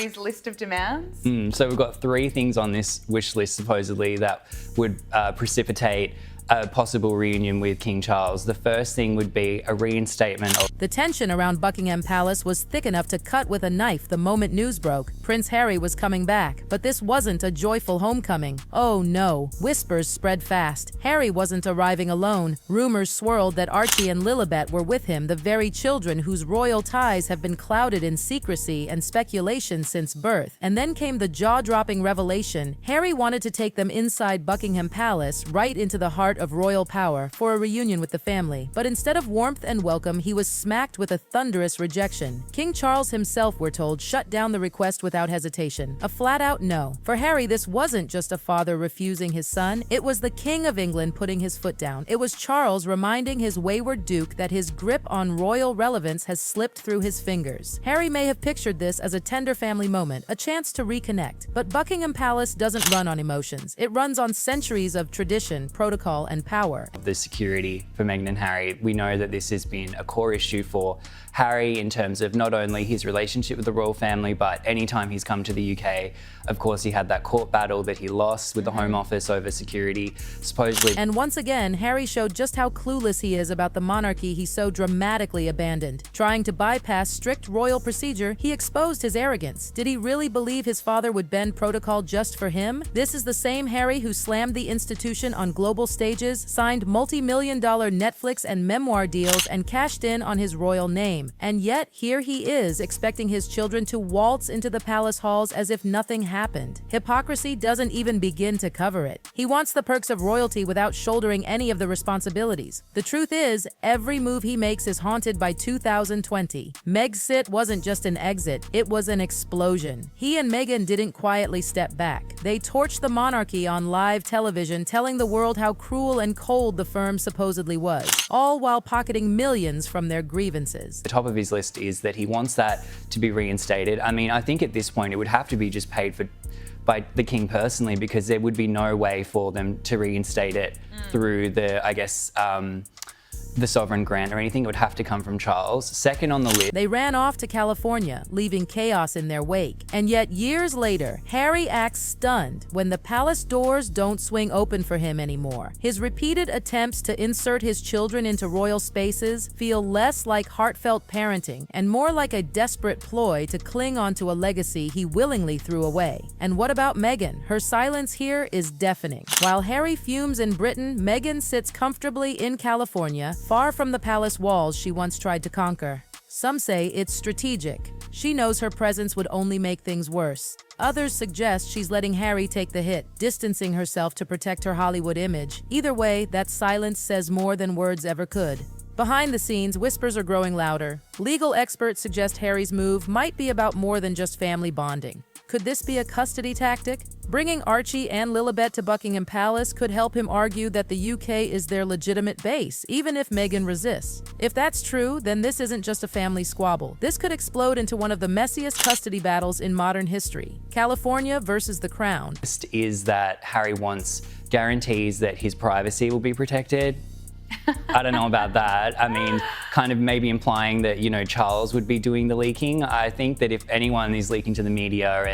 Harry's list of demands? So we've got 3 things on this wish list, supposedly, that would precipitate a possible reunion with King Charles. The first thing would be a reinstatement of... The tension around Buckingham Palace was thick enough to cut with a knife the moment news broke. Prince Harry was coming back, but this wasn't a joyful homecoming. Oh no, whispers spread fast. Harry wasn't arriving alone. Rumors swirled that Archie and Lilibet were with him, the very children whose royal ties have been clouded in secrecy and speculation since birth. And then came the jaw-dropping revelation. Harry wanted to take them inside Buckingham Palace, right into the heart of royal power, for a reunion with the family. But instead of warmth and welcome, he was smacked with a thunderous rejection. King Charles himself, we're told, shut down the request without hesitation. A flat-out no. For Harry, this wasn't just a father refusing his son. It was the King of England putting his foot down. It was Charles reminding his wayward duke that his grip on royal relevance has slipped through his fingers. Harry may have pictured this as a tender family moment, a chance to reconnect. But Buckingham Palace doesn't run on emotions. It runs on centuries of tradition, protocol, and power. The security for Meghan and Harry. We know that this has been a core issue for Harry in terms of not only his relationship with the royal family, but anytime he's come to the UK. Of course, he had that court battle that he lost with the Home Office over security, supposedly. And once again, Harry showed just how clueless he is about the monarchy he so dramatically abandoned. Trying to bypass strict royal procedure, he exposed his arrogance. Did he really believe his father would bend protocol just for him? This is the same Harry who slammed the institution on global stages, signed multi-million-dollar Netflix and memoir deals, and cashed in on his royal name. And yet, here he is, expecting his children to waltz into the palace halls as if nothing happened. Hypocrisy doesn't even begin to cover it. He wants the perks of royalty without shouldering any of the responsibilities. The truth is, every move he makes is haunted by 2020. Meg's sit wasn't just an exit, it was an explosion. He and Meghan didn't quietly step back. They torched the monarchy on live television, telling the world how cruel and cold the firm supposedly was, all while pocketing millions from their grievances. The top of his list is that he wants that to be reinstated. I mean, I think at this point it would have to be just paid for by the king personally, because there would be no way for them to reinstate it through the, I guess, the sovereign grant or anything. It would have to come from Charles. Second on the list. They ran off to California, leaving chaos in their wake. And yet, years later, Harry acts stunned when the palace doors don't swing open for him anymore. His repeated attempts to insert his children into royal spaces feel less like heartfelt parenting and more like a desperate ploy to cling onto a legacy he willingly threw away. And what about Meghan? Her silence here is deafening. While Harry fumes in Britain, Meghan sits comfortably in California, far from the palace walls she once tried to conquer. Some say it's strategic. She knows her presence would only make things worse. Others suggest she's letting Harry take the hit, distancing herself to protect her Hollywood image. Either way, that silence says more than words ever could. Behind the scenes, whispers are growing louder. Legal experts suggest Harry's move might be about more than just family bonding. Could this be a custody tactic? Bringing Archie and Lilibet to Buckingham Palace could help him argue that the UK is their legitimate base, even if Meghan resists. If that's true, then this isn't just a family squabble. This could explode into one of the messiest custody battles in modern history. California versus the Crown. Is that Harry wants guarantees that his privacy will be protected. I don't know about that. I mean, kind of maybe implying that, you know, Charles would be doing the leaking. I think that if anyone is leaking to the media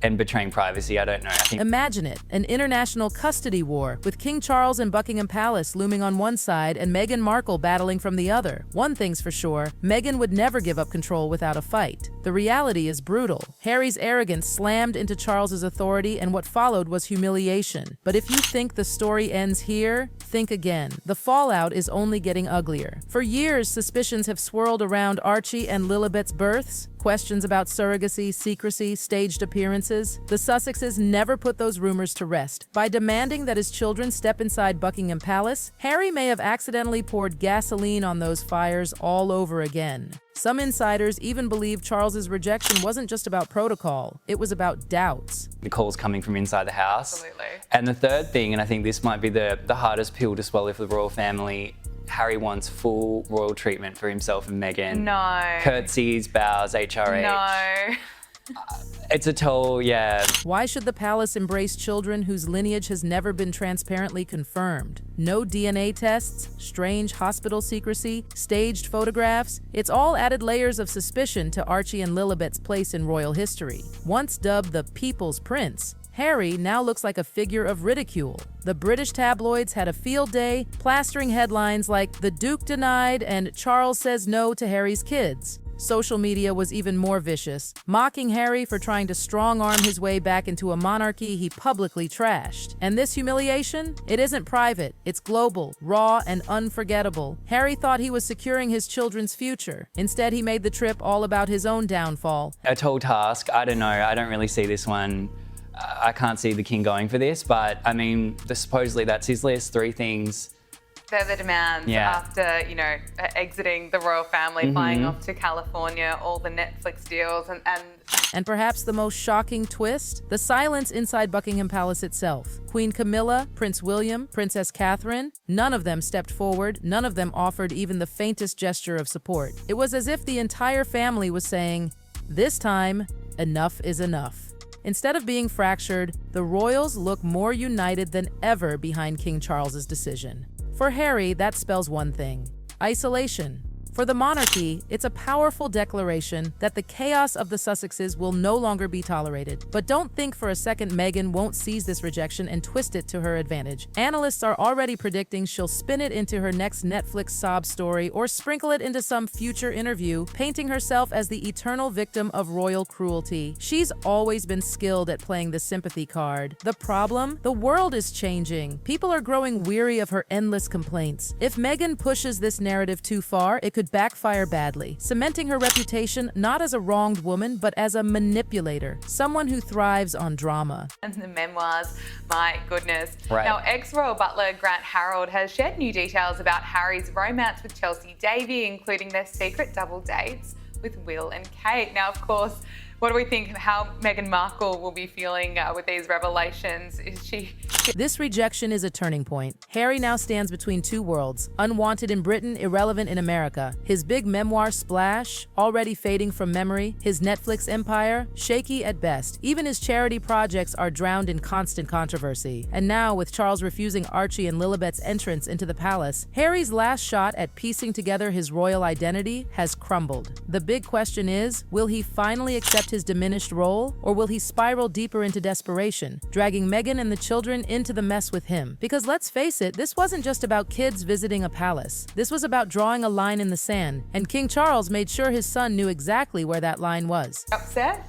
and betraying privacy, I don't know. Imagine it, an international custody war, with King Charles and Buckingham Palace looming on one side and Meghan Markle battling from the other. One thing's for sure, Meghan would never give up control without a fight. The reality is brutal. Harry's arrogance slammed into Charles's authority, and what followed was humiliation. But if you think the story ends here, think again. The fallout is only getting uglier. For years, suspicions have swirled around Archie and Lilibet's births. Questions about surrogacy, secrecy, staged appearances. The Sussexes never put those rumors to rest. By demanding that his children step inside Buckingham Palace, Harry may have accidentally poured gasoline on those fires all over again. Some insiders even believe Charles's rejection wasn't just about protocol, it was about doubts. The calls coming from inside the house. Absolutely. And the third thing, and I think this might be the hardest pill to swallow for the royal family, Harry wants full royal treatment for himself and Meghan. No. Curtsies, bows, HRH. No. It's a toll, yeah. Why should the palace embrace children whose lineage has never been transparently confirmed? No DNA tests, strange hospital secrecy, staged photographs. It's all added layers of suspicion to Archie and Lilibet's place in royal history. Once dubbed the People's Prince, Harry now looks like a figure of ridicule. The British tabloids had a field day, plastering headlines like "The Duke denied" and "Charles says no to Harry's kids." Social media was even more vicious, mocking Harry for trying to strong-arm his way back into a monarchy he publicly trashed. And this humiliation? It isn't private, it's global, raw, and unforgettable. Harry thought he was securing his children's future. Instead, he made the trip all about his own downfall. A tall task, I don't know, I don't really see this one. I can't see the king going for this, but I mean, supposedly that's his list, 3 things. They're the demands after, exiting the royal family, flying off to California, all the Netflix deals, And perhaps the most shocking twist? The silence inside Buckingham Palace itself. Queen Camilla, Prince William, Princess Catherine, none of them stepped forward, none of them offered even the faintest gesture of support. It was as if the entire family was saying, "This time, enough is enough." Instead of being fractured, the royals look more united than ever behind King Charles's decision. For Harry, that spells one thing: isolation. For the monarchy, it's a powerful declaration that the chaos of the Sussexes will no longer be tolerated. But don't think for a second Meghan won't seize this rejection and twist it to her advantage. Analysts are already predicting she'll spin it into her next Netflix sob story or sprinkle it into some future interview, painting herself as the eternal victim of royal cruelty. She's always been skilled at playing the sympathy card. The problem? The world is changing. People are growing weary of her endless complaints. If Meghan pushes this narrative too far, it could backfire badly, cementing her reputation not as a wronged woman, but as a manipulator, someone who thrives on drama. And the memoirs, my goodness. Right. Now, ex-royal butler Grant Harold has shared new details about Harry's romance with Chelsea Davy, including their secret double dates with Will and Kate. Now, of course, what do we think how Meghan Markle will be feeling with these revelations? Is she... This rejection is a turning point. Harry now stands between two worlds, unwanted in Britain, irrelevant in America. His big memoir splash, already fading from memory. His Netflix empire, shaky at best. Even his charity projects are drowned in constant controversy. And now, with Charles refusing Archie and Lilibet's entrance into the palace, Harry's last shot at piecing together his royal identity has crumbled. The big question is, will he finally accept his diminished role, or will he spiral deeper into desperation, dragging Meghan and the children into the mess with him? Because let's face it, this wasn't just about kids visiting a palace. This was about drawing a line in the sand, and King Charles made sure his son knew exactly where that line was. Upset?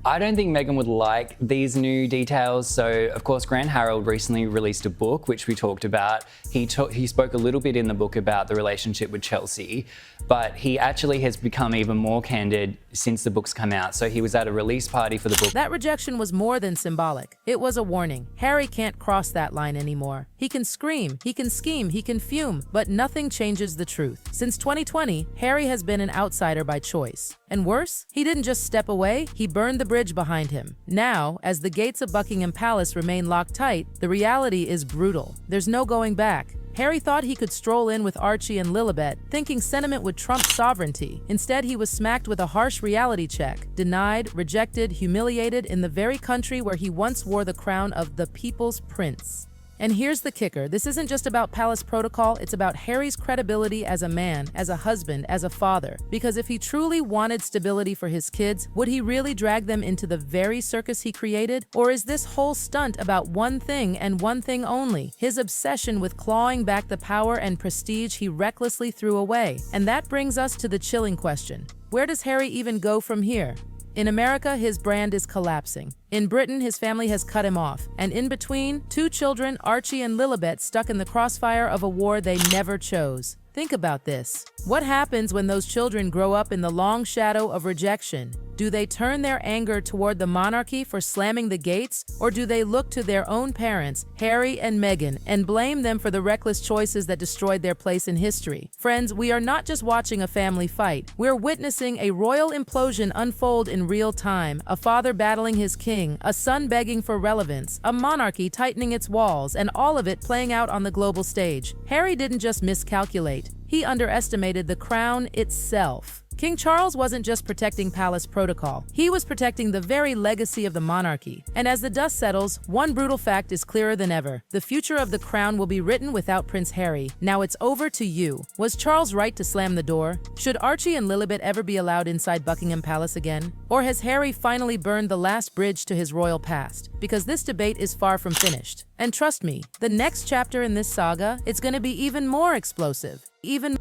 I don't think Meghan would like these new details. So, of course, Grant Harold recently released a book, which we talked about. He spoke a little bit in the book about the relationship with Chelsea, but he actually has become even more candid since the book's come out. So he was at a release party for the book. That rejection was more than symbolic. It was a warning. Harry can't cross that line anymore. He can scream, he can scheme, he can fume, but nothing changes the truth. Since 2020, Harry has been an outsider by choice. And worse, he didn't just step away, he burned the bridge behind him. Now, as the gates of Buckingham Palace remain locked tight, the reality is brutal. There's no going back. Harry thought he could stroll in with Archie and Lilibet, thinking sentiment would trump sovereignty. Instead, he was smacked with a harsh reality check, denied, rejected, humiliated in the very country where he once wore the crown of the People's Prince. And here's the kicker. This isn't just about palace protocol, it's about Harry's credibility as a man, as a husband, as a father. Because if he truly wanted stability for his kids, would he really drag them into the very circus he created? Or is this whole stunt about one thing and one thing only? His obsession with clawing back the power and prestige he recklessly threw away. And that brings us to the chilling question. Where does Harry even go from here? In America, his brand is collapsing. In Britain, his family has cut him off. And in between, 2 children, Archie and Lilibet, stuck in the crossfire of a war they never chose. Think about this. What happens when those children grow up in the long shadow of rejection? Do they turn their anger toward the monarchy for slamming the gates, or do they look to their own parents, Harry and Meghan, and blame them for the reckless choices that destroyed their place in history? Friends, we are not just watching a family fight. We're witnessing a royal implosion unfold in real time, a father battling his king, a son begging for relevance, a monarchy tightening its walls, and all of it playing out on the global stage. Harry didn't just miscalculate. He underestimated the crown itself. King Charles wasn't just protecting palace protocol, he was protecting the very legacy of the monarchy. And as the dust settles, one brutal fact is clearer than ever. The future of the crown will be written without Prince Harry. Now it's over to you. Was Charles right to slam the door? Should Archie and Lilibet ever be allowed inside Buckingham Palace again? Or has Harry finally burned the last bridge to his royal past? Because this debate is far from finished. And trust me, the next chapter in this saga, it's going to be even more explosive. Even